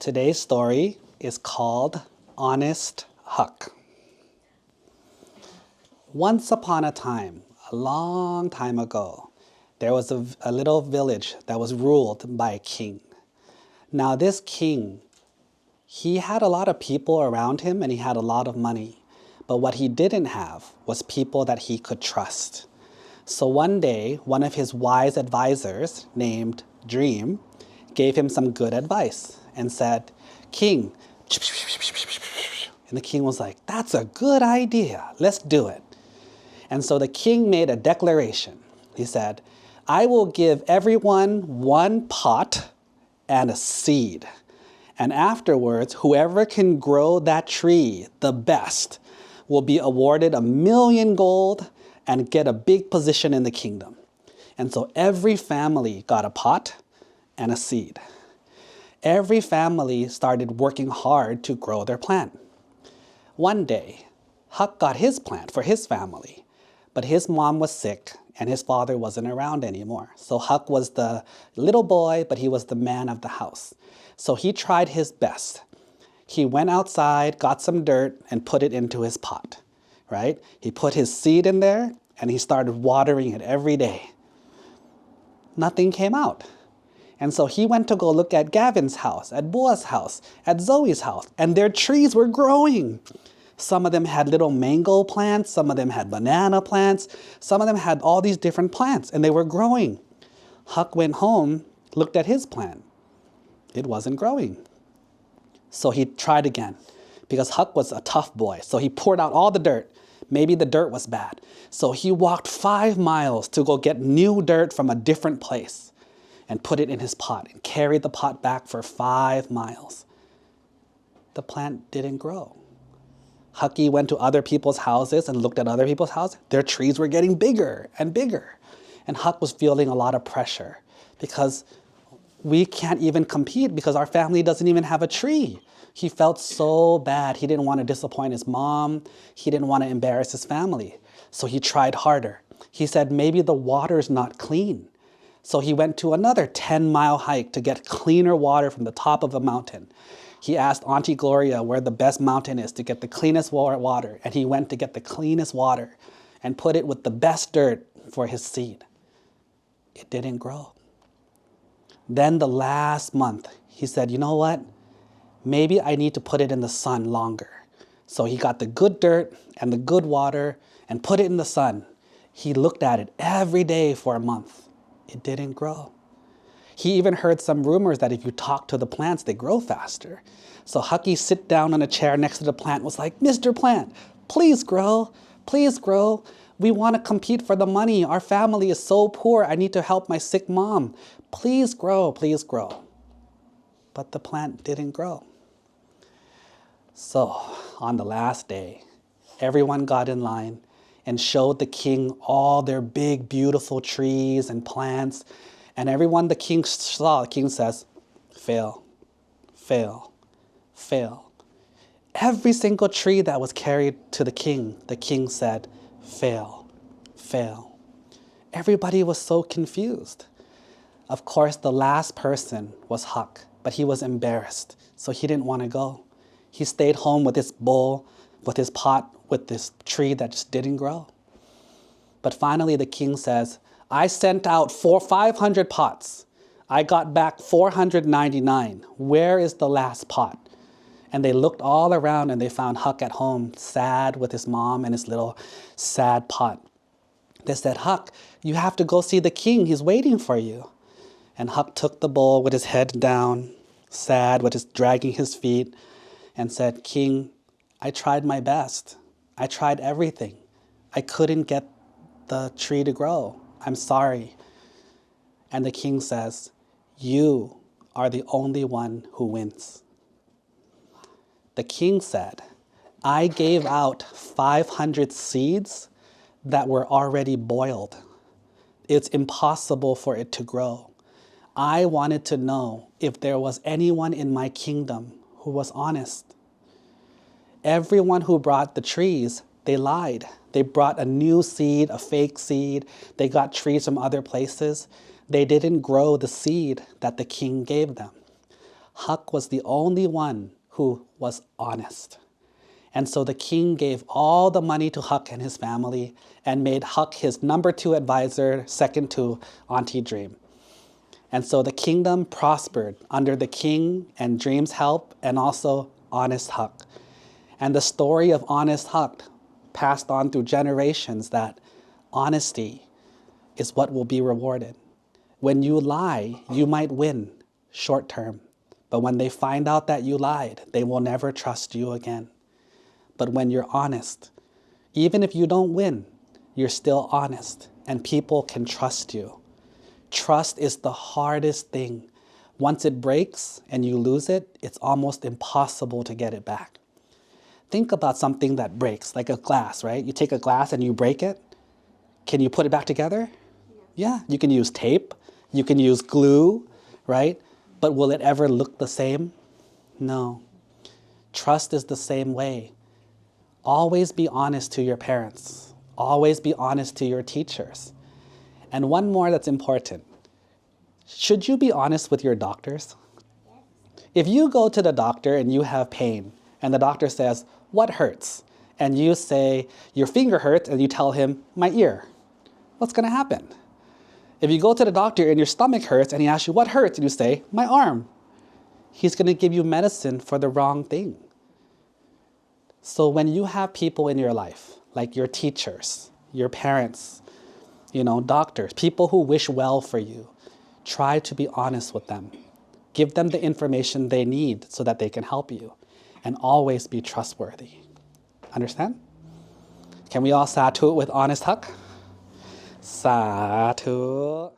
Today's story is called Honest Huck. Once upon a time, a long time ago, there was a little village that was ruled by a king. Now this king, he had a lot of people around him and he had a lot of money. But what he didn't have was people that he could trust. So one day, one of his wise advisors named Dream gave him some good advice and said, "King," and the king was like, "That's a good idea. Let's do it." And so the king made a declaration. He said, "I will give everyone one pot and a seed. And afterwards, whoever can grow that tree the best will be awarded 1,000,000 gold and get a big position in the kingdom." And so every family got a pot and a seed. Every family started working hard to grow their plant. One day, Huck got his plant for his family, but his mom was sick and his father wasn't around anymore. So Huck was the little boy, but he was the man of the house. So he tried his best. He went outside, got some dirt, and put it into his pot, right? He put his seed in there and he started watering it every day. Nothing came out. And so he went to go look at Gavin's house, at Boa's house, at Zoe's house, and their trees were growing. Some of them had little mango plants, some of them had banana plants, some of them had all these different plants, and they were growing. Huck went home, looked at his plant. It wasn't growing. So he tried again, because Huck was a tough boy. So he poured out all the dirt. Maybe the dirt was bad. So he walked 5 miles to go get new dirt from a different place and put it in his pot and carried the pot back for 5 miles. The plant didn't grow. Hucky went to other people's houses and looked at other people's houses. Their trees were getting bigger and bigger. And Huck was feeling a lot of pressure because we can't even compete because our family doesn't even have a tree. He felt so bad. He didn't want to disappoint his mom. He didn't want to embarrass his family. So he tried harder. He said, maybe the water's not clean. So he went to another 10-mile hike to get cleaner water from the top of a mountain. He asked Auntie Gloria where the best mountain is to get the cleanest water. And he went to get the cleanest water and put it with the best dirt for his seed. It didn't grow. Then the last month, he said, you know what? Maybe I need to put it in the sun longer. So he got the good dirt and the good water and put it in the sun. He looked at it every day for a month. It didn't grow. He even heard some rumors that if you talk to the plants, they grow faster. So Hucky sit down on a chair next to the plant, was like, "Mr. Plant, please grow, please grow. We want to compete for the money. Our family is so poor. I need to help my sick mom. Please grow, please grow." But the plant didn't grow. So on the last day, everyone got in line and showed the king all their big, beautiful trees and plants. And everyone the king saw, the king says, "Fail, fail, fail." Every single tree that was carried to the king said, "Fail, fail." Everybody was so confused. Of course, the last person was Huck, but he was embarrassed, so he didn't want to go. He stayed home with his bowl, with his pot, with this tree that just didn't grow. But finally the king says, "I sent out 500 pots. I got back 499. Where is the last pot?" And they looked all around and they found Huck at home, sad with his mom and his little sad pot. They said, "Huck, you have to go see the king. He's waiting for you." And Huck took the bowl with his head down, sad, with his dragging his feet, and said, "King, I tried my best. I tried everything. I couldn't get the tree to grow. I'm sorry." And the king says, "You are the only one who wins." The king said, "I gave out 500 seeds that were already boiled. It's impossible for it to grow. I wanted to know if there was anyone in my kingdom who was honest. Everyone who brought the trees, they lied. They brought a new seed, a fake seed. They got trees from other places. They didn't grow the seed that the king gave them. Huck was the only one who was honest. And so the king gave all the money to Huck and his family and made Huck his number 2 advisor, second to Auntie Dream. And so the kingdom prospered under the king and Dream's help, and also honest Huck. And the story of honest Huck passed on through generations that honesty is what will be rewarded. When you lie, you might win short term, but when they find out that you lied, they will never trust you again. But when you're honest, even if you don't win, you're still honest and people can trust you. Trust is the hardest thing. Once it breaks and you lose it, it's almost impossible to get it back. Think about something that breaks, like a glass, right? You take a glass and you break it. Can you put it back together? Yeah, you can use tape, you can use glue, right? But will it ever look the same? No. Trust is the same way. Always be honest to your parents. Always be honest to your teachers. And one more that's important. Should you be honest with your doctors? If you go to the doctor and you have pain, and the doctor says, "What hurts?" and you say, "Your finger hurts," and you tell him, "My ear," what's going to happen? If you go to the doctor and your stomach hurts and he asks you, "What hurts?" and you say, "My arm," he's going to give you medicine for the wrong thing. So when you have people in your life, like your teachers, your parents, doctors, people who wish well for you, try to be honest with them. Give them the information they need so that they can help you. And always be trustworthy. Understand? Can we all satu with honest Huck? Satu.